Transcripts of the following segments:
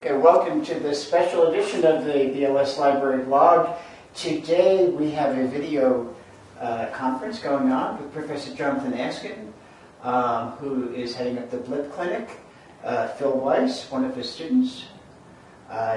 Okay, welcome to this special edition of the BLS Library blog. Today we have a video conference going on with Professor Jonathan Askin, who is heading up the BLIP clinic, Phil Weiss, one of his students,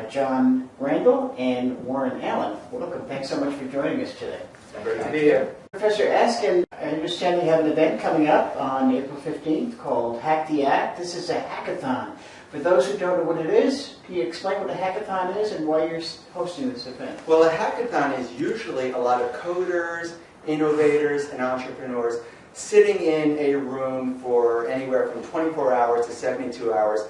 John Randall, and Warren Allen. Welcome. Thanks so much for joining us today. Great to be here. Professor Askin, I understand you have an event coming up on April 15th called Hack the Act. This is a hackathon. For those who don't know what it is, can you explain what a hackathon is and why you're hosting this event? Well, a hackathon is usually a lot of coders, innovators, and entrepreneurs sitting in a room for anywhere from 24 hours to 72 hours,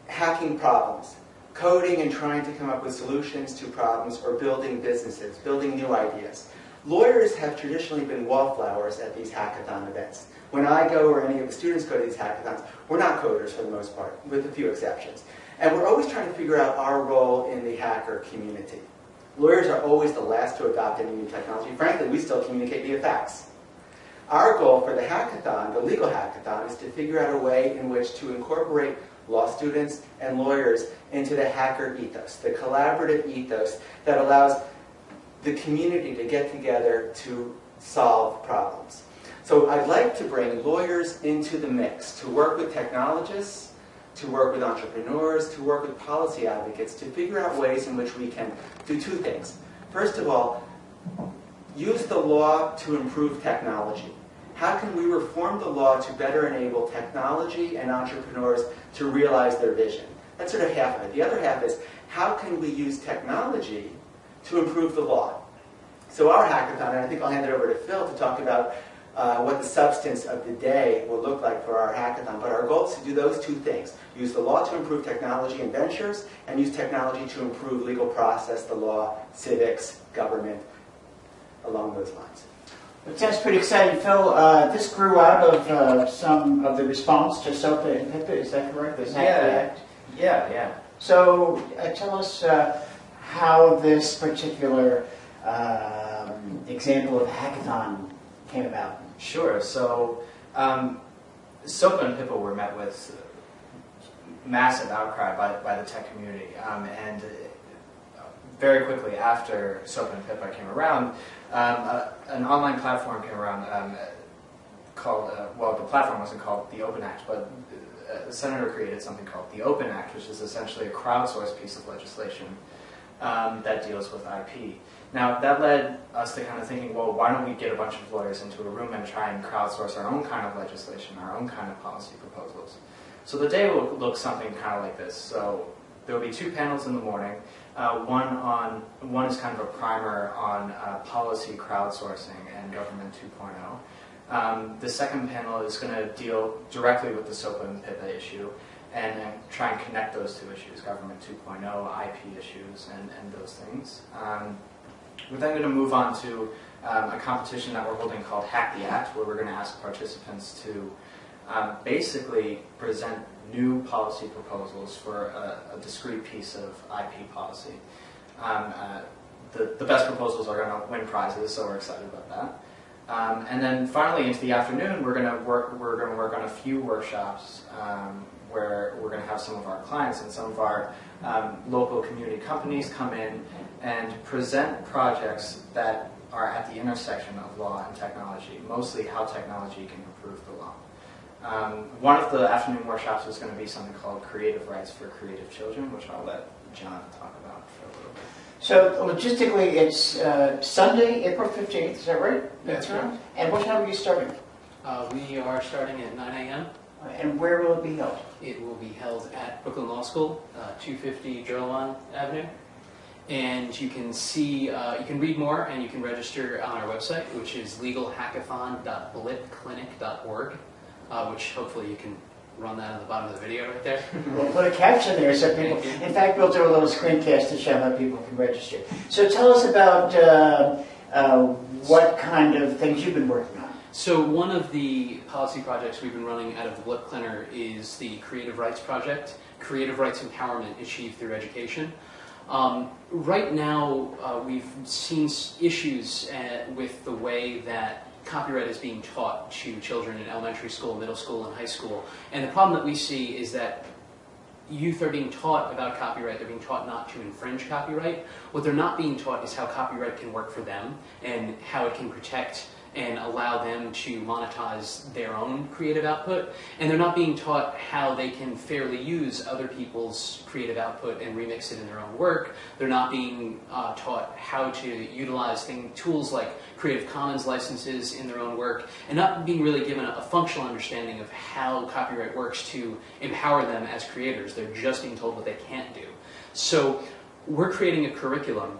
hacking problems, coding and trying to come up with solutions to problems, or building businesses, building new ideas. Lawyers have traditionally been wallflowers at these hackathon events. When I go, or any of the students go to these hackathons, we're not coders for the most part, with a few exceptions. And we're always trying to figure out our role in the hacker community. Lawyers are always the last to adopt any new technology. Frankly, we still communicate via fax. Our goal for the hackathon, the legal hackathon, is to figure out a way in which to incorporate law students and lawyers into the hacker ethos, the collaborative ethos that allows the community to get together to solve problems. So I'd like to bring lawyers into the mix, to work with technologists, to work with entrepreneurs, to work with policy advocates, to figure out ways in which we can do two things. First of all, use the law to improve technology. How can we reform the law to better enable technology and entrepreneurs to realize their vision? That's sort of half of it. The other half is, how can we use technology to improve the law? So our hackathon, and I think I'll hand it over to Phil to talk about what the substance of the day will look like for our hackathon. But our goal is to do those two things. Use the law to improve technology and ventures, and use technology to improve legal process, the law, civics, government, along those lines. It sounds pretty exciting, Phil. This grew out of some of the response to SOPA and PIPA, is that correct? This Hack the Act? Yeah. So tell us how this particular example of a hackathon came about. Sure. So SOPA and PIPA were met with massive outcry by the tech community, and very quickly after SOPA and PIPA came around, an online platform came around called, well, the platform wasn't called the Open Act, but the senator created something called the Open Act, which is essentially a crowdsourced piece of legislation that deals with IP. Now, that led us to kind of thinking, well, why don't we get a bunch of lawyers into a room and try and crowdsource our own kind of legislation, our own kind of policy proposals. So the day will look something kind of like this. So there will be two panels in the morning. One is kind of a primer on policy crowdsourcing and government 2.0. The second panel is going to deal directly with the SOPA and PIPA issue and try and connect those two issues, government 2.0, IP issues, and those things. We're then going to move on to a competition that we're holding called Hack the Act, where we're going to ask participants to basically present new policy proposals for a discrete piece of IP policy. The best proposals are going to win prizes, so we're excited about that. And then finally, into the afternoon, we're going to work on a few workshops where we're going to have some of our clients and some of our local community companies come in and present projects that are at the intersection of law and technology, mostly how technology can improve the law. One of the afternoon workshops is going to be something called Creative Rights for Creative Children, which I'll let John talk about for a little bit. So logistically, it's Sunday, April 15th, is that right? That's right. And what time are you starting? We are starting at 9 a.m. And where will it be held? It will be held at Brooklyn Law School, 250 Gerlwan Avenue. And you can see, you can read more and you can register on our website, which is legalhackathon.blipclinic.org, which hopefully you can run that on the bottom of the video right there. We'll put a caption there so people, in fact, we'll do a little screencast to show how people can register. So tell us about what kind of things you've been working on. So one of the policy projects we've been running out of the BLIP Clinic is the Creative Rights Project, Creative Rights Empowerment Achieved Through Education. Right now, we've seen issues with the way that copyright is being taught to children in elementary school, middle school, and high school. And the problem that we see is that youth are being taught about copyright. They're being taught not to infringe copyright. What they're not being taught is how copyright can work for them and how it can protect and allow them to monetize their own creative output. And they're not being taught how they can fairly use other people's creative output and remix it in their own work. They're not being taught how to utilize tools like Creative Commons licenses in their own work, and not being really given a functional understanding of how copyright works to empower them as creators. They're just being told what they can't do. So we're creating a curriculum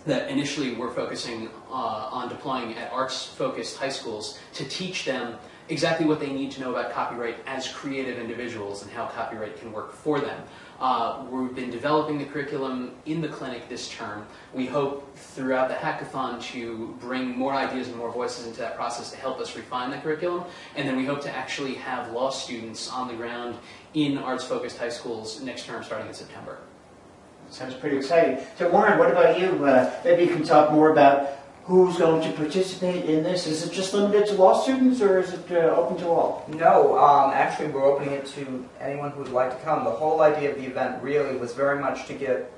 that initially we're focusing on deploying at arts-focused high schools to teach them exactly what they need to know about copyright as creative individuals and how copyright can work for them. We've been developing the curriculum in the clinic this term. We hope throughout the hackathon to bring more ideas and more voices into that process to help us refine the curriculum. And then we hope to actually have law students on the ground in arts-focused high schools next term starting in September. Sounds pretty exciting. So Warren, what about you? Maybe you can talk more about who's going to participate in this. Is it just limited to law students, or is it open to all? No, actually we're opening it to anyone who would like to come. The whole idea of the event really was very much to get,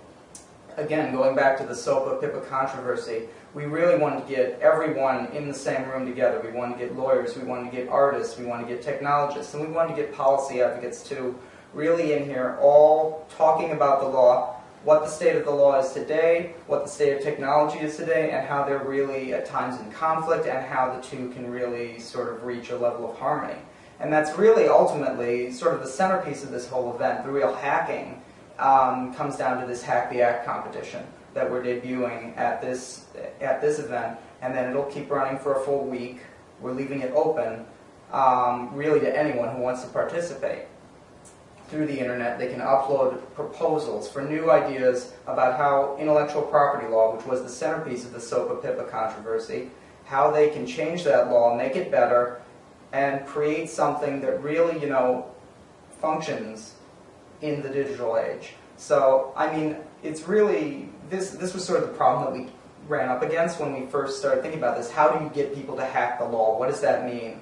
again, going back to the SOPA-PIPA controversy, we really wanted to get everyone in the same room together. We wanted to get lawyers, we wanted to get artists, we wanted to get technologists, and we wanted to get policy advocates too, really in here, all talking about the law, what the state of the law is today, what the state of technology is today, and how they're really at times in conflict, and how the two can really sort of reach a level of harmony. And that's really ultimately sort of the centerpiece of this whole event. The real hacking comes down to this Hack the Act competition that we're debuting at this event, and then it'll keep running for a full week. We're leaving it open really to anyone who wants to participate. Through the internet, they can upload proposals for new ideas about how intellectual property law, which was the centerpiece of the SOPA-PIPA controversy, how they can change that law, make it better, and create something that really, functions in the digital age. So, I mean, it's really, this was sort of the problem that we ran up against when we first started thinking about this. How do you get people to hack the law? What does that mean?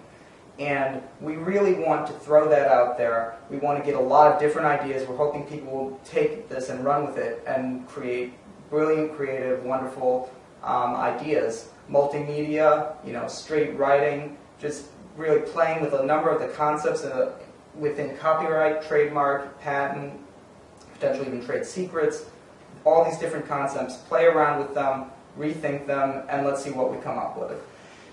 And we really want to throw that out there. We want to get a lot of different ideas. We're hoping people will take this and run with it and create brilliant, creative, wonderful ideas. Multimedia, straight writing, just really playing with a number of the concepts within copyright, trademark, patent, potentially even trade secrets, all these different concepts. Play around with them, rethink them, and let's see what we come up with.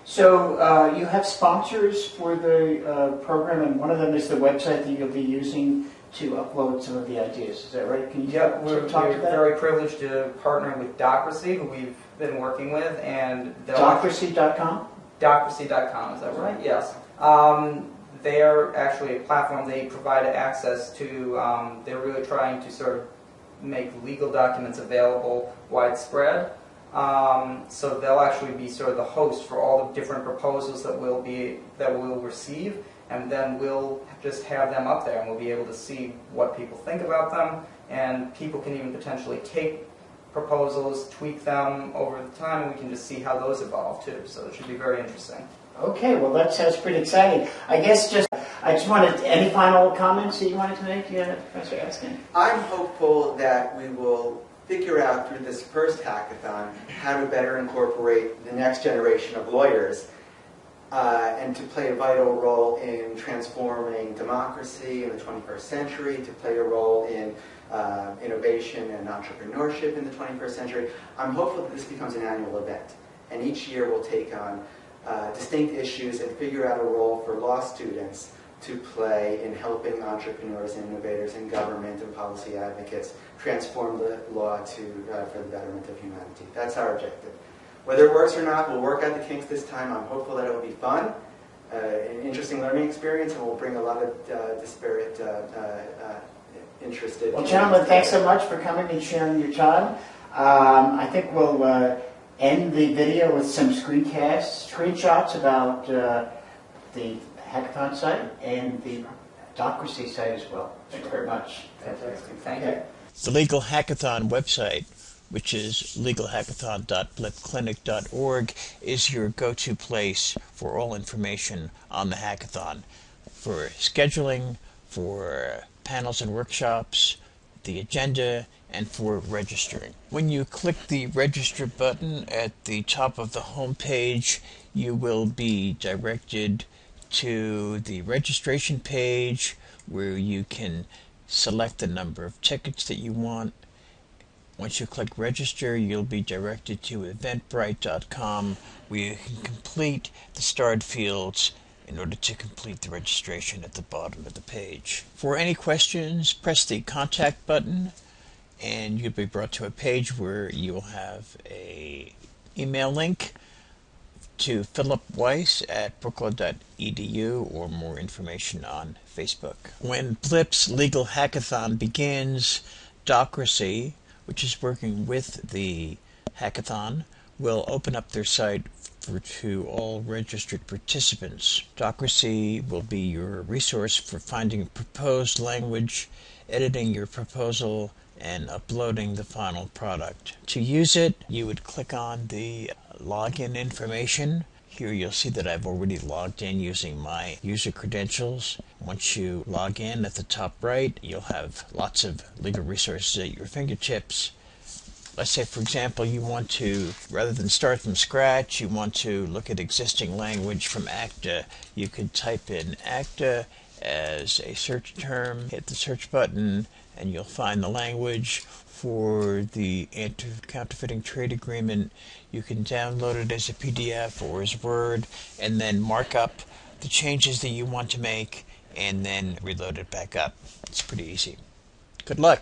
So you have sponsors for the program, and one of them is the website that you'll be using to upload some of the ideas. Is that right? Can you we're very privileged to partner with Docracy, who we've been working with, and Docracy.com? Docracy.com, is that right? Yes. They are actually a platform. They provide access to, they're really trying to sort of make legal documents available widespread. So they'll actually be sort of the host for all the different proposals that we'll receive, and then we'll just have them up there, and we'll be able to see what people think about them, and people can even potentially take proposals, tweak them over the time, and we can just see how those evolve too. So it should be very interesting. Okay, well that sounds pretty exciting. I just wanted, any final comments that you wanted to make, Professor Askin? I'm hopeful that we will figure out through this first hackathon how to better incorporate the next generation of lawyers and to play a vital role in transforming democracy in the 21st century, to play a role in innovation and entrepreneurship in the 21st century. I'm hopeful that this becomes an annual event, and each year we'll take on distinct issues and figure out a role for law students to play in helping entrepreneurs and innovators in government and policy advocates transform the law for the betterment of humanity. That's our objective. Whether it works or not, we'll work out the kinks this time. I'm hopeful that it will be fun, an interesting learning experience, and we'll bring a lot of disparate, interested... Well, gentlemen, thanks so much for coming and sharing your time. I think we'll end the video with some screenshots about the Hackathon site and the Docracy site as well. Thank you very much. Fantastic. Thank you. The Legal Hackathon website, which is legalhackathon.blipclinic.org, is your go-to place for all information on the hackathon, for scheduling, for panels and workshops, the agenda, and for registering. When you click the register button at the top of the home page, you will be directed to the registration page where you can select the number of tickets that you want. Once you click register, you'll be directed to eventbrite.com where you can complete the starred fields in order to complete the registration at the bottom of the page. For any questions, press the contact button and you'll be brought to a page where you will have a email link to Philip Weiss at brooklyn.edu or more information on Facebook. When BLIP's Legal Hackathon begins, Docracy, which is working with the hackathon, will open up their site to all registered participants. Docracy will be your resource for finding a proposed language, editing your proposal, and uploading the final product. To use it, you would click on the login information. Here you'll see that I've already logged in using my user credentials. Once you log in at the top right, you'll have lots of legal resources at your fingertips. Let's say, for example, you want to, rather than start from scratch, you want to look at existing language from ACTA. You could type in ACTA as a search term, hit the search button, and you'll find the language. For the anti-counterfeiting trade agreement, you can download it as a PDF or as Word, and then mark up the changes that you want to make, and then reload it back up. It's pretty easy. Good luck.